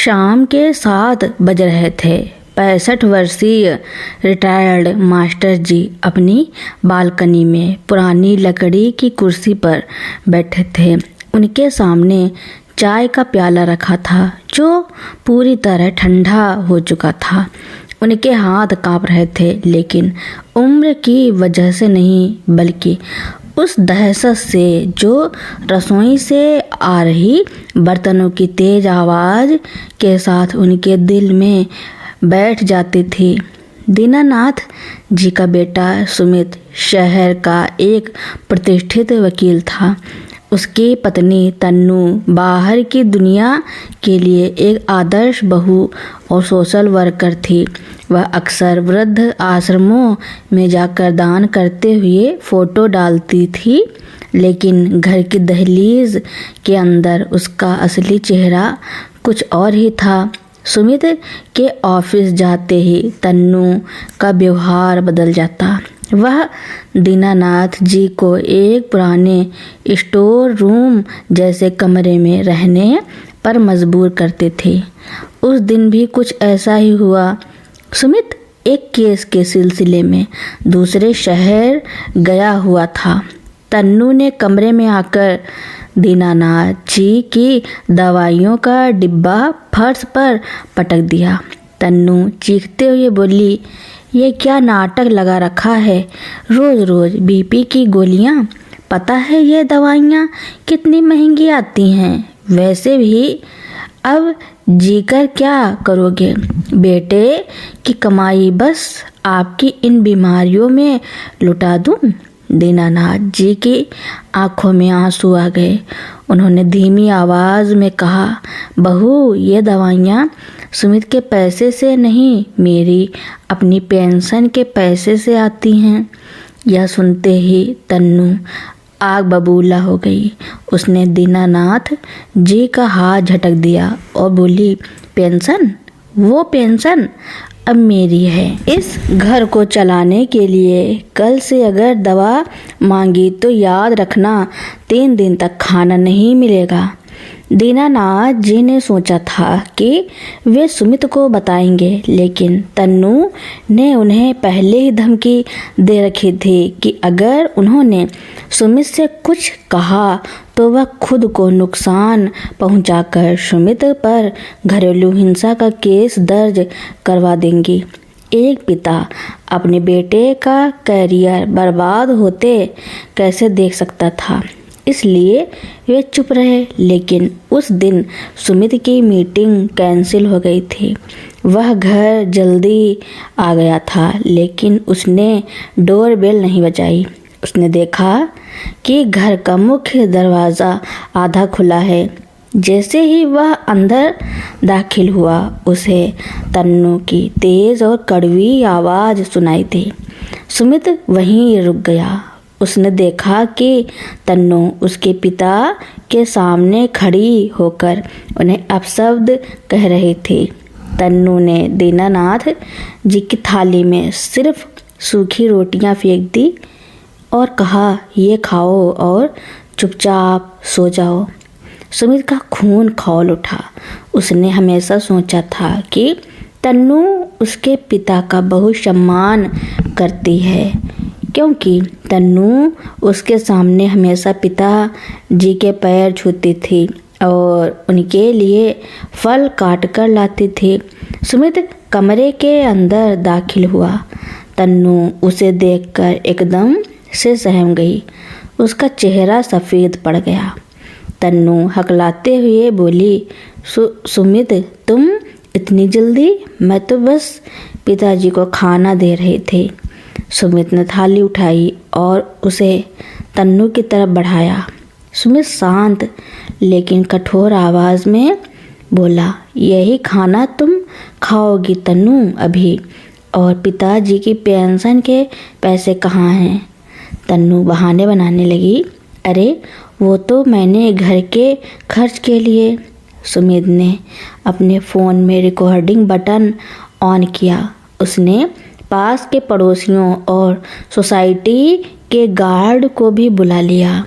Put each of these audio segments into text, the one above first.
शाम के 7 बज रहे थे। 65 वर्षीय रिटायर्ड मास्टर जी अपनी बालकनी में पुरानी लकड़ी की कुर्सी पर बैठे थे। उनके सामने चाय का प्याला रखा था जो पूरी तरह ठंडा हो चुका था। उनके हाथ कांप रहे थे, लेकिन उम्र की वजह से नहीं बल्कि उस दहशत से जो रसोई से आ रही बर्तनों की तेज आवाज़ के साथ उनके दिल में बैठ जाती थी। दीनानाथ जी का बेटा सुमित शहर का एक प्रतिष्ठित वकील था। उसकी पत्नी तन्नू बाहर की दुनिया के लिए एक आदर्श बहू और सोशल वर्कर थी। वह अक्सर वृद्ध आश्रमों में जाकर दान करते हुए फोटो डालती थी, लेकिन घर की दहलीज के अंदर उसका असली चेहरा कुछ और ही था। सुमित के ऑफिस जाते ही तन्नू का व्यवहार बदल जाता। वह दीनानाथ जी को एक पुराने स्टोर रूम जैसे कमरे में रहने पर मजबूर करते थे। उस दिन भी कुछ ऐसा ही हुआ। सुमित एक केस के सिलसिले में दूसरे शहर गया हुआ था। तन्नू ने कमरे में आकर दीनानाथ जी की दवाइयों का डिब्बा फर्श पर पटक दिया। तन्नू चीखते हुए बोली, ये क्या नाटक लगा रखा है? रोज रोज बीपी की गोलियां। पता है ये दवाइयां कितनी महंगी आती हैं? वैसे भी अब जीकर क्या करोगे? बेटे की कमाई बस आपकी इन बीमारियों में लुटा दूं? दीनानाथ जी की आंखों में आंसू आ गए। उन्होंने धीमी आवाज़ में कहा, बहू, ये दवाइयाँ सुमित के पैसे से नहीं, मेरी अपनी पेंशन के पैसे से आती हैं। यह सुनते ही तन्नू आग बबूला हो गई। उसने दीनानाथ जी का हाथ झटक दिया और बोली, पेंशन? वो पेंशन अब मेरी है। इस घर को चलाने के लिए कल से अगर दवा मांगी तो याद रखना 3 दिन तक खाना नहीं मिलेगा। दीनानाथ जी ने सोचा था कि वे सुमित को बताएंगे, लेकिन तन्नू ने उन्हें पहले ही धमकी दे रखी थी कि अगर उन्होंने सुमित से कुछ कहा तो वह खुद को नुकसान पहुंचाकर सुमित पर घरेलू हिंसा का केस दर्ज करवा देंगी। एक पिता अपने बेटे का करियर बर्बाद होते कैसे देख सकता था, इसलिए वे चुप रहे। लेकिन उस दिन सुमित की मीटिंग कैंसिल हो गई थी। वह घर जल्दी आ गया था, लेकिन उसने डोरबेल नहीं बजाई। उसने देखा कि घर का मुख्य दरवाज़ा आधा खुला है। जैसे ही वह अंदर दाखिल हुआ, उसे तन्नू की तेज़ और कड़वी आवाज़ सुनाई दी। सुमित वहीं रुक गया। उसने देखा कि तन्नू उसके पिता के सामने खड़ी होकर उन्हें अपशब्द कह रही थी। तन्नू ने दीनानाथ जी की थाली में सिर्फ सूखी रोटियां फेंक दी और कहा, ये खाओ और चुपचाप सो जाओ। सुमित का खून खौल उठा। उसने हमेशा सोचा था कि तन्नू उसके पिता का बहुत सम्मान करती है, क्योंकि तन्नू उसके सामने हमेशा पिता जी के पैर छूती थी और उनके लिए फल काट कर लाती थी। सुमित कमरे के अंदर दाखिल हुआ। तन्नू उसे देखकर एकदम से सहम गई। उसका चेहरा सफ़ेद पड़ गया। तन्नू हकलाते हुए बोली, सुमित, तुम इतनी जल्दी? मैं तो बस पिताजी को खाना दे रही थी। सुमित ने थाली उठाई और उसे तन्नू की तरफ बढ़ाया। सुमित शांत लेकिन कठोर आवाज़ में बोला, यही खाना तुम खाओगी तन्नू अभी? और पिताजी की पेंशन के पैसे कहाँ हैं? तन्नू बहाने बनाने लगी। अरे वो तो मैंने घर के खर्च के लिए। सुमित ने अपने फ़ोन में रिकॉर्डिंग बटन ऑन किया। उसने पास के पड़ोसियों और सोसाइटी के गार्ड को भी बुला लिया।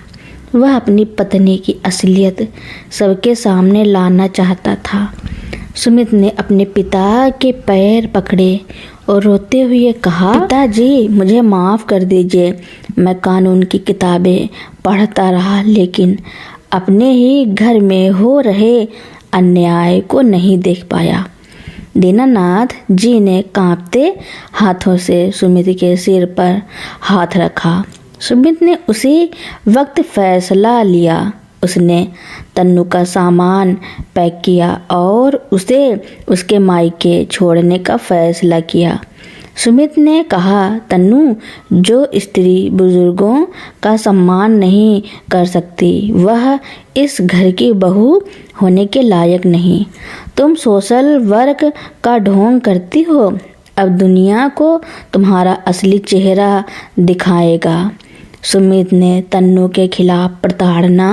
वह अपनी पत्नी की असलियत सबके सामने लाना चाहता था। सुमित ने अपने पिता के पैर पकड़े और रोते हुए कहा, पिताजी मुझे माफ़ कर दीजिए। मैं कानून की किताबें पढ़ता रहा लेकिन अपने ही घर में हो रहे अन्याय को नहीं देख पाया। दीनानाथ जी ने कांपते हाथों से सुमित के सिर पर हाथ रखा। सुमित ने उसी वक्त फैसला लिया। उसने तन्नू का सामान पैक किया और उसे उसके मायके छोड़ने का फैसला किया। सुमित ने कहा, तन्नू, जो स्त्री बुजुर्गों का सम्मान नहीं कर सकती वह इस घर की बहू होने के लायक नहीं। तुम सोशल वर्क का ढोंग करती हो, अब दुनिया को तुम्हारा असली चेहरा दिखाएगा। सुमित ने तन्नू के खिलाफ प्रताड़ना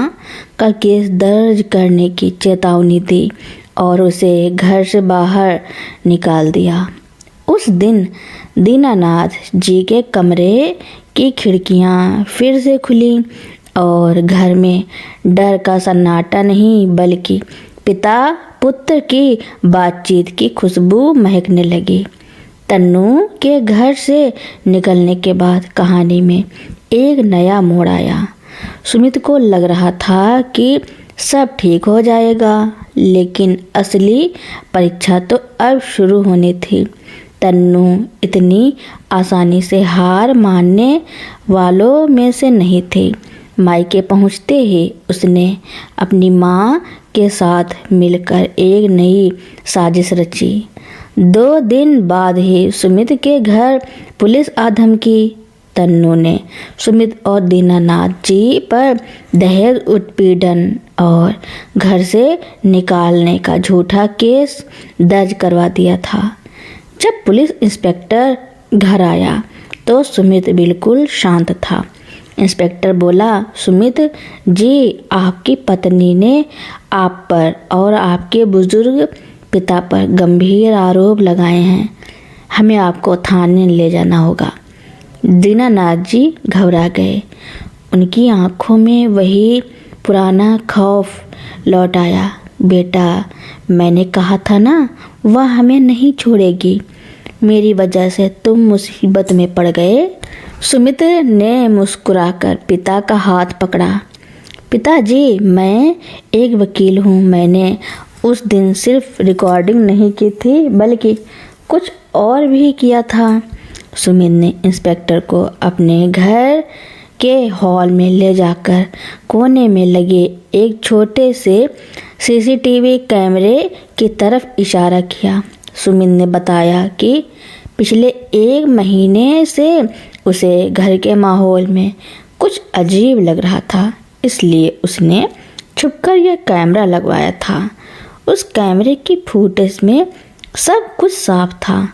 का केस दर्ज करने की चेतावनी दी और उसे घर से बाहर निकाल दिया। उस दिन दीनानाथ जी के कमरे की खिड़कियां फिर से खुली और घर में डर का सन्नाटा नहीं बल्कि पिता पुत्र की बातचीत की खुशबू महकने लगी। तन्नू के घर से निकलने के बाद कहानी में एक नया मोड़ आया। सुमित को लग रहा था कि सब ठीक हो जाएगा, लेकिन असली परीक्षा तो अब शुरू होनी थी। तन्नू इतनी आसानी से हार मानने वालों में से नहीं थी। मायके पहुंचते ही उसने अपनी माँ के साथ मिलकर एक नई साजिश रची। 2 दिन बाद ही सुमित के घर पुलिस आ धमकी। तन्नू ने सुमित और दीनानाथ जी पर दहेज उत्पीड़न और घर से निकालने का झूठा केस दर्ज करवा दिया था। जब पुलिस इंस्पेक्टर घर आया तो सुमित बिल्कुल शांत था। इंस्पेक्टर बोला, सुमित जी, आपकी पत्नी ने आप पर और आपके बुजुर्ग पिता पर गंभीर आरोप लगाए हैं। हमें आपको थाने ले जाना होगा। दीनानाथ जी घबरा गए। उनकी आंखों में वही पुराना खौफ लौट आया। बेटा, मैंने कहा था ना, वह हमें नहीं छोड़ेगी। मेरी वजह से तुम मुसीबत में पड़ गए। सुमित ने मुस्कुराकर पिता का हाथ पकड़ा। पिताजी, मैं एक वकील हूँ। मैंने उस दिन सिर्फ रिकॉर्डिंग नहीं की थी बल्कि कुछ और भी किया था। सुमित ने इंस्पेक्टर को अपने घर के हॉल में ले जाकर कोने में लगे एक छोटे से सीसीटीवी कैमरे की तरफ इशारा किया। सुमित ने बताया कि पिछले 1 महीने से उसे घर के माहौल में कुछ अजीब लग रहा था, इसलिए उसने छुपकर यह कैमरा लगवाया था। उस कैमरे की फुटेज में सब कुछ साफ था।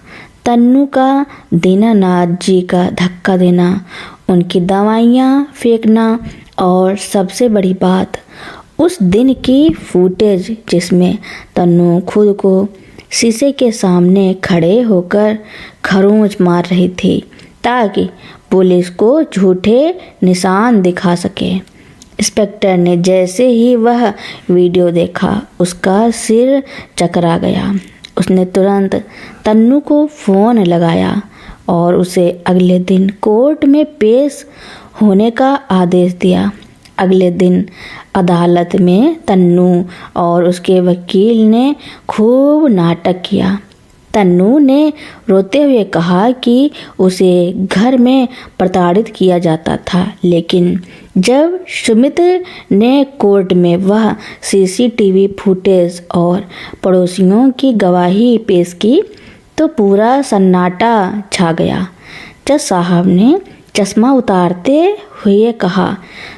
तन्नू का दीनानाथ जी का धक्का देना, उनकी दवाइयाँ फेंकना और सबसे बड़ी बात उस दिन की फुटेज जिसमें तन्नू खुद को शीशे के सामने खड़े होकर खरोंच मार रही थी ताकि पुलिस को झूठे निशान दिखा सके। इंस्पेक्टर ने जैसे ही वह वीडियो देखा उसका सिर चकरा गया। उसने तुरंत तन्नू को फ़ोन लगाया और उसे अगले दिन कोर्ट में पेश होने का आदेश दिया। अगले दिन अदालत में तन्नू और उसके वकील ने खूब नाटक किया। तन्नू ने रोते हुए कहा कि उसे घर में प्रताड़ित किया जाता था, लेकिन जब सुमित ने कोर्ट में वह सीसीटीवी फुटेज और पड़ोसियों की गवाही पेश की तो पूरा सन्नाटा छा गया। जज साहब ने चश्मा उतारते हुए कहा,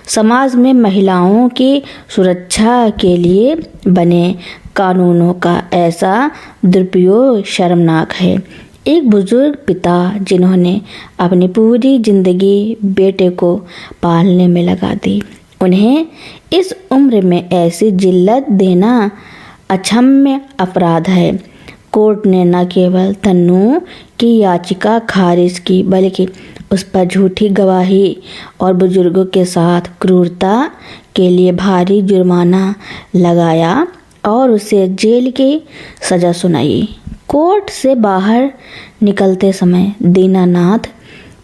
समाज में महिलाओं की सुरक्षा के लिए बने कानूनों का ऐसा दुरुपयोग शर्मनाक है। एक बुजुर्ग पिता जिन्होंने अपनी पूरी जिंदगी बेटे को पालने में लगा दी, उन्हें इस उम्र में ऐसी जिल्लत देना अक्षम्य अपराध है। कोर्ट ने न केवल तन्नू की याचिका खारिज की बल्कि उस पर झूठी गवाही और बुजुर्गों के साथ क्रूरता के लिए भारी जुर्माना लगाया और उसे जेल की सज़ा सुनाई। कोर्ट से बाहर निकलते समय दीनानाथ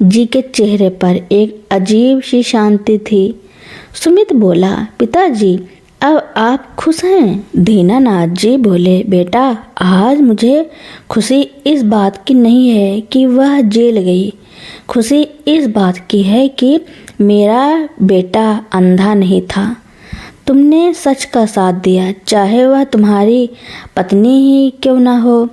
जी के चेहरे पर एक अजीब सी शांति थी। सुमित बोला, पिताजी अब आप खुश हैं? दीनानाथ जी बोले, बेटा आज मुझे खुशी इस बात की नहीं है कि वह जेल गई, खुशी इस बात की है कि मेरा बेटा अंधा नहीं था। तुमने सच का साथ दिया, चाहे वह तुम्हारी पत्नी ही क्यों ना हो।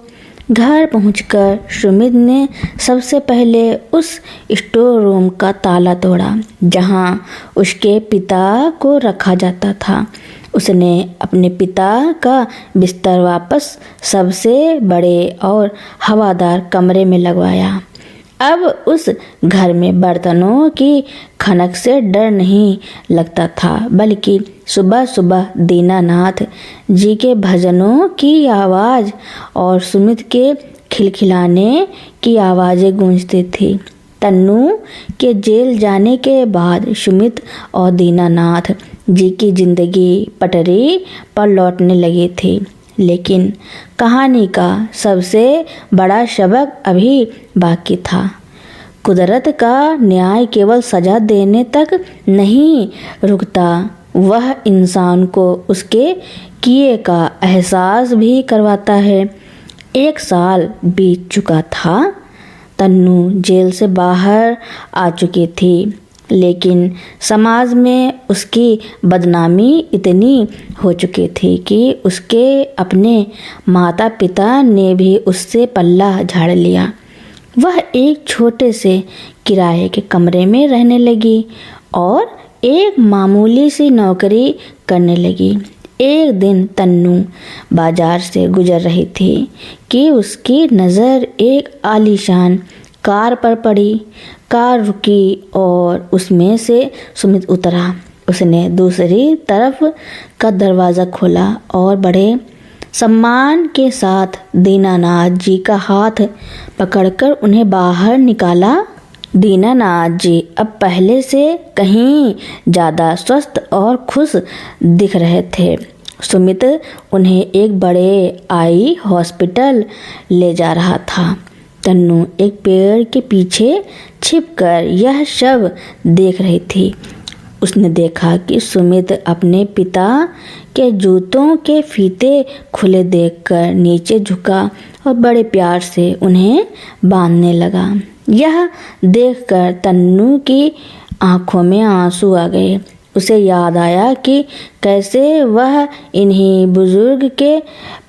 घर पहुंचकर सुमित ने सबसे पहले उस स्टोर रूम का ताला तोड़ा जहां उसके पिता को रखा जाता था। उसने अपने पिता का बिस्तर वापस सबसे बड़े और हवादार कमरे में लगवाया। अब उस घर में बर्तनों की खनक से डर नहीं लगता था, बल्कि सुबह सुबह दीनानाथ जी के भजनों की आवाज़ और सुमित के खिलखिलाने की आवाज़ें गूंजती थी। तन्नू के जेल जाने के बाद सुमित और दीनानाथ जी की जिंदगी पटरी पर लौटने लगी थी, लेकिन कहानी का सबसे बड़ा सबक अभी बाकी था। कुदरत का न्याय केवल सजा देने तक नहीं रुकता, वह इंसान को उसके किए का एहसास भी करवाता है। 1 साल बीत चुका था। तन्नू जेल से बाहर आ चुकी थी, लेकिन समाज में उसकी बदनामी इतनी हो चुकी थी कि उसके अपने माता पिता ने भी उससे पल्ला झाड़ लिया। वह एक छोटे से किराए के कमरे में रहने लगी और एक मामूली सी नौकरी करने लगी। एक दिन तन्नू बाजार से गुजर रही थी कि उसकी नज़र एक आलीशान कार पर पड़ी। कार रुकी और उसमें से सुमित उतरा। उसने दूसरी तरफ का दरवाज़ा खोला और बड़े सम्मान के साथ दीनानाथ जी का हाथ पकड़कर उन्हें बाहर निकाला। दीनानाथ जी अब पहले से कहीं ज़्यादा स्वस्थ और खुश दिख रहे थे। सुमित उन्हें एक बड़े आई हॉस्पिटल ले जा रहा था। तन्नू एक पेड़ के पीछे छिपकर यह सब देख रही थी। उसने देखा कि सुमित अपने पिता के जूतों के फीते खुले देखकर नीचे झुका और बड़े प्यार से उन्हें बांधने लगा। यह देखकर तन्नू की आंखों में आंसू आ गए। उसे याद आया कि कैसे वह इन्हीं बुजुर्ग के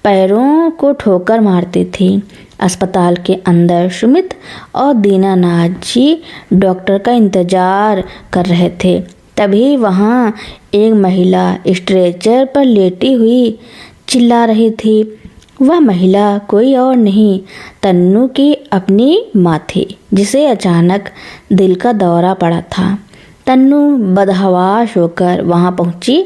पैरों को ठोकर मारती थी। अस्पताल के अंदर सुमित और दीनानाथ जी डॉक्टर का इंतजार कर रहे थे। तभी वहाँ एक महिला स्ट्रेचर पर लेटी हुई चिल्ला रही थी। वह महिला कोई और नहीं, तन्नू की अपनी माँ थी, जिसे अचानक दिल का दौरा पड़ा था। तन्नू बदहवास होकर वहाँ पहुँची,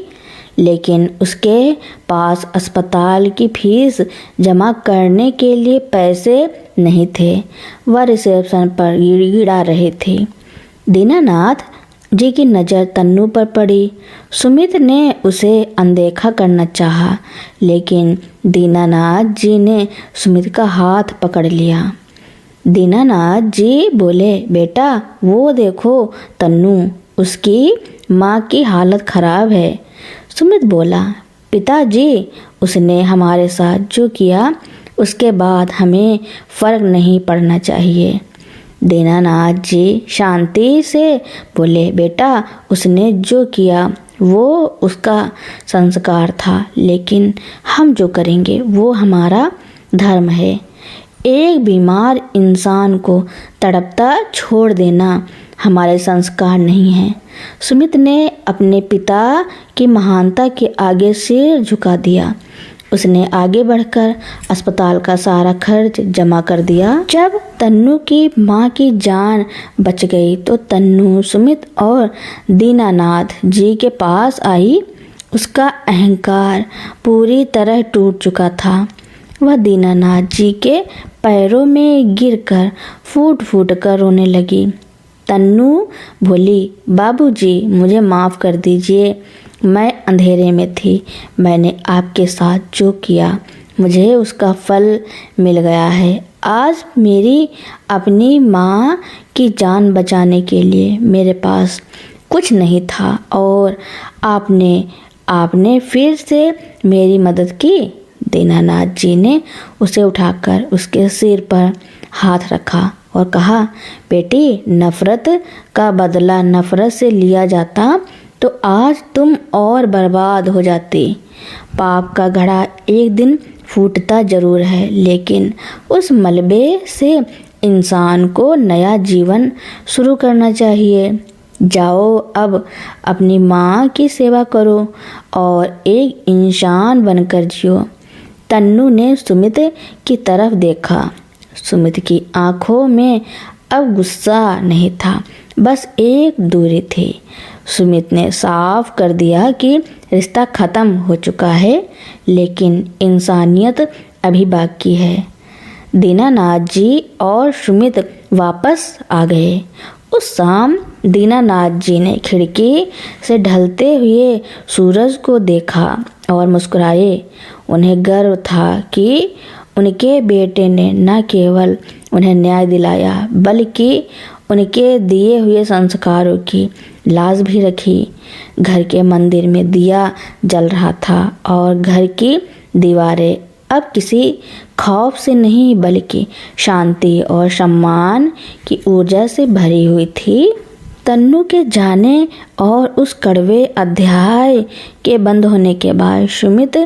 लेकिन उसके पास अस्पताल की फीस जमा करने के लिए पैसे नहीं थे। वह रिसेप्शन पर गिड़गिड़ा रहे थे। दीनानाथ जी की नज़र तन्नू पर पड़ी। सुमित ने उसे अनदेखा करना चाहा, लेकिन दीनानाथ जी ने सुमित का हाथ पकड़ लिया। दीनानाथ जी बोले, बेटा वो देखो तन्नू, उसकी माँ की हालत खराब है। सुमित बोला, पिताजी उसने हमारे साथ जो किया उसके बाद हमें फ़र्क नहीं पड़ना चाहिए। दीनानाथ जी शांति से बोले, बेटा उसने जो किया वो उसका संस्कार था, लेकिन हम जो करेंगे वो हमारा धर्म है। एक बीमार इंसान को तड़पता छोड़ देना हमारे संस्कार नहीं है। सुमित ने अपने पिता की महानता के आगे सिर झुका दिया। उसने आगे बढ़कर अस्पताल का सारा खर्च जमा कर दिया। जब तन्नू की माँ की जान बच गई तो तन्नू सुमित और दीनानाथ जी के पास आई। उसका अहंकार पूरी तरह टूट चुका था। वह दीनानाथ जी के पैरों में गिरकर फूट फूट कर रोने लगी। तन्नू बोली, बाबूजी मुझे माफ़ कर दीजिए, मैं अंधेरे में थी। मैंने आपके साथ जो किया मुझे उसका फल मिल गया है। आज मेरी अपनी माँ की जान बचाने के लिए मेरे पास कुछ नहीं था और आपने फिर से मेरी मदद की। दीनानाथ जी ने उसे उठाकर उसके सिर पर हाथ रखा और कहा, बेटी, नफरत का बदला नफरत से लिया जाता तो आज तुम और बर्बाद हो जाती। पाप का घड़ा एक दिन फूटता जरूर है, लेकिन उस मलबे से इंसान को नया जीवन शुरू करना चाहिए। जाओ अब अपनी माँ की सेवा करो और एक इंसान बनकर जियो। तन्नू ने सुमित की तरफ देखा। सुमित की आंखों में अब गुस्सा नहीं था, बस एक दूरी थी। सुमित ने साफ कर दिया कि रिश्ता खत्म हो चुका है, लेकिन इंसानियत अभी बाकी है। दीनानाथ जी और सुमित वापस आ गए। उस शाम दीनानाथ जी ने खिड़की से ढलते हुए सूरज को देखा और मुस्कुराए। उन्हें गर्व था कि उनके बेटे ने न केवल उन्हें न्याय दिलाया, बल्कि उनके दिए हुए संस्कारों की लाज भी रखी। घर के मंदिर में दिया जल रहा था और घर की दीवारें अब किसी खौफ से नहीं, बल्कि शांति और सम्मान की ऊर्जा से भरी हुई थी। तन्नू के जाने और उस कड़वे अध्याय के बंद होने के बाद सुमित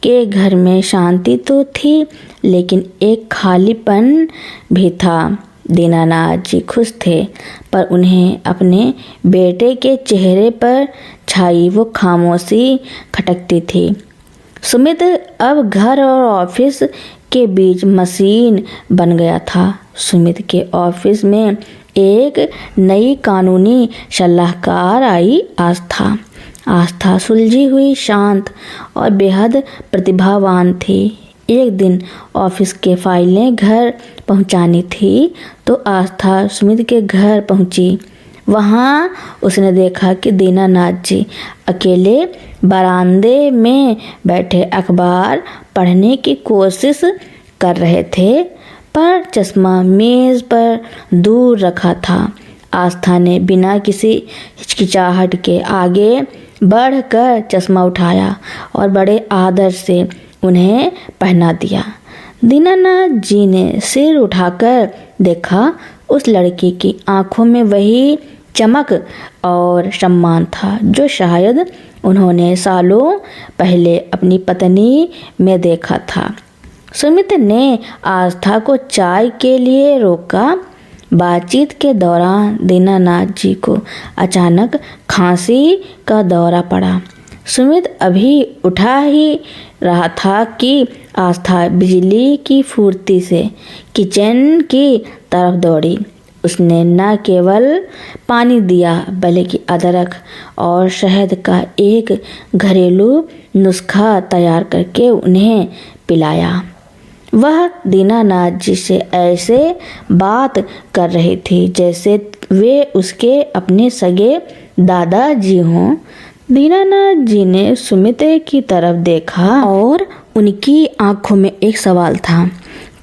के घर में शांति तो थी, लेकिन एक खालीपन भी था। दीनानाथ जी खुश थे, पर उन्हें अपने बेटे के चेहरे पर छाई वो खामोशी खटकती थी। सुमित अब घर और ऑफिस के बीच मशीन बन गया था। सुमित के ऑफिस में एक नई कानूनी सलाहकार आई, आस्था सुलझी हुई, शांत और बेहद प्रतिभावान थी। एक दिन ऑफिस के फाइलें घर पहुंचानी थी तो आस्था सुमित के घर पहुंची। वहां उसने देखा कि दीनानाथ जी अकेले बरामदे में बैठे अखबार पढ़ने की कोशिश कर रहे थे, पर चश्मा मेज पर दूर रखा था। आस्था ने बिना किसी हिचकिचाहट के आगे बढ़कर चश्मा उठाया और बड़े आदर से उन्हें पहना दिया। दीनानाथ जी ने सिर उठाकर देखा। उस लड़की की आंखों में वही चमक और सम्मान था जो शायद उन्होंने सालों पहले अपनी पत्नी में देखा था। सुमित ने आस्था को चाय के लिए रोका। बातचीत के दौरान दीनानाथ जी को अचानक खांसी का दौरा पड़ा। सुमित अभी उठा ही रहा था कि आस्था बिजली की फुर्ती से किचन की तरफ दौड़ी। उसने न केवल पानी दिया, बल्कि अदरक और शहद का एक घरेलू नुस्खा तैयार करके उन्हें पिलाया। वह दीनानाथ जी से ऐसे बात कर रही थी जैसे वे उसके अपने सगे दादाजी हों। दीनानाथ जी ने सुमित की तरफ देखा और उनकी आंखों में एक सवाल था।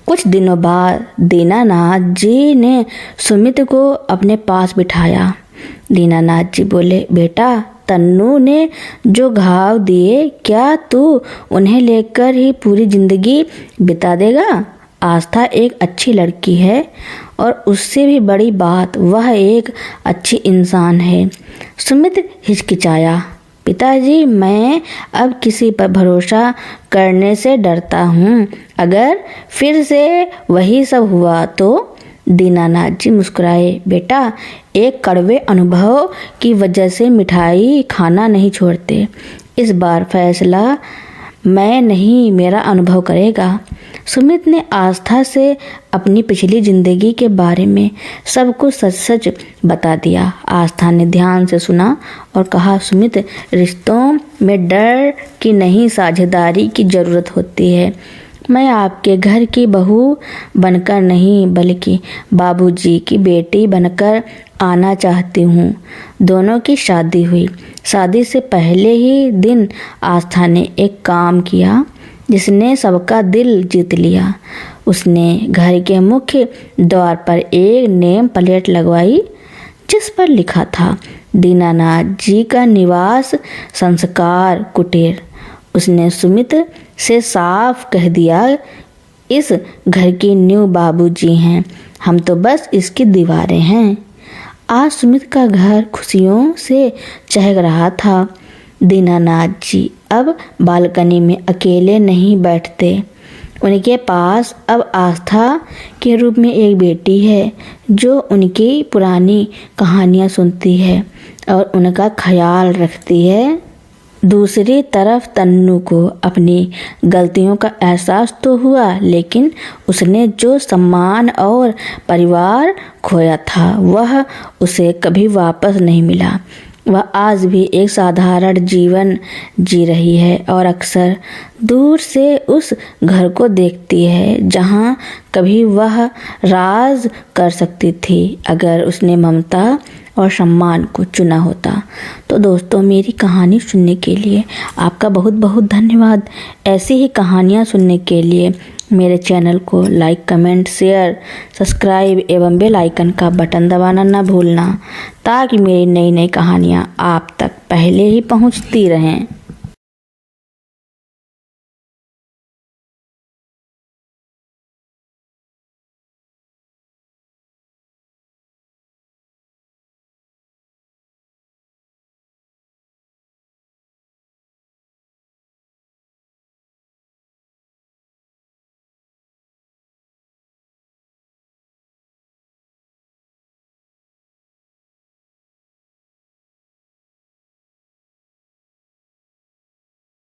कुछ दिनों बाद दीनानाथ जी ने सुमित को अपने पास बिठाया। दीनानाथ जी बोले, बेटा, तन्नू ने जो घाव दिए, क्या तू उन्हें लेकर ही पूरी जिंदगी बिता देगा? आस्था एक अच्छी लड़की है और उससे भी बड़ी बात, वह एक अच्छी इंसान है। सुमित हिचकिचाया। पिताजी, मैं अब किसी पर भरोसा करने से डरता हूँ। अगर फिर से वही सब हुआ तो? दीनानाथ जी मुस्कुराए। बेटा, एक कड़वे अनुभव की वजह से मिठाई खाना नहीं छोड़ते। इस बार फैसला मैं नहीं, मेरा अनुभव करेगा। सुमित ने आस्था से अपनी पिछली जिंदगी के बारे में सब कुछ सच सच बता दिया। आस्था ने ध्यान से सुना और कहा, सुमित, रिश्तों में डर की नहीं, साझेदारी की जरूरत होती है। मैं आपके घर की बहू बनकर नहीं बल्कि बाबूजी की बेटी बनकर आना चाहती हूँ। दोनों की शादी हुई। शादी से पहले ही दिन आस्था ने एक काम किया जिसने सबका दिल जीत लिया। उसने घर के मुख्य द्वार पर एक नेम प्लेट लगवाई जिस पर लिखा था दीनानाथ जी का निवास संस्कार कुटीर। उसने सुमित से साफ कह दिया, इस घर की नींव बाबूजी हैं, हम तो बस इसकी दीवारें हैं। आज सुमित का घर खुशियों से चहक रहा था। दीनानाथ जी अब बालकनी में अकेले नहीं बैठते। उनके पास अब आस्था के रूप में एक बेटी है जो उनकी पुरानी कहानियाँ सुनती है और उनका ख्याल रखती है। दूसरी तरफ तन्नू को अपनी गलतियों का एहसास तो हुआ, लेकिन उसने जो सम्मान और परिवार खोया था वह उसे कभी वापस नहीं मिला। वह आज भी एक साधारण जीवन जी रही है और अक्सर दूर से उस घर को देखती है जहां कभी वह राज कर सकती थी अगर उसने ममता और सम्मान को चुना होता। तो दोस्तों, मेरी कहानी सुनने के लिए आपका बहुत बहुत धन्यवाद। ऐसी ही कहानियाँ सुनने के लिए मेरे चैनल को लाइक, कमेंट, शेयर, सब्सक्राइब एवं बेल आइकन का बटन दबाना ना भूलना ताकि मेरी नई नई कहानियाँ आप तक पहले ही पहुँचती रहें।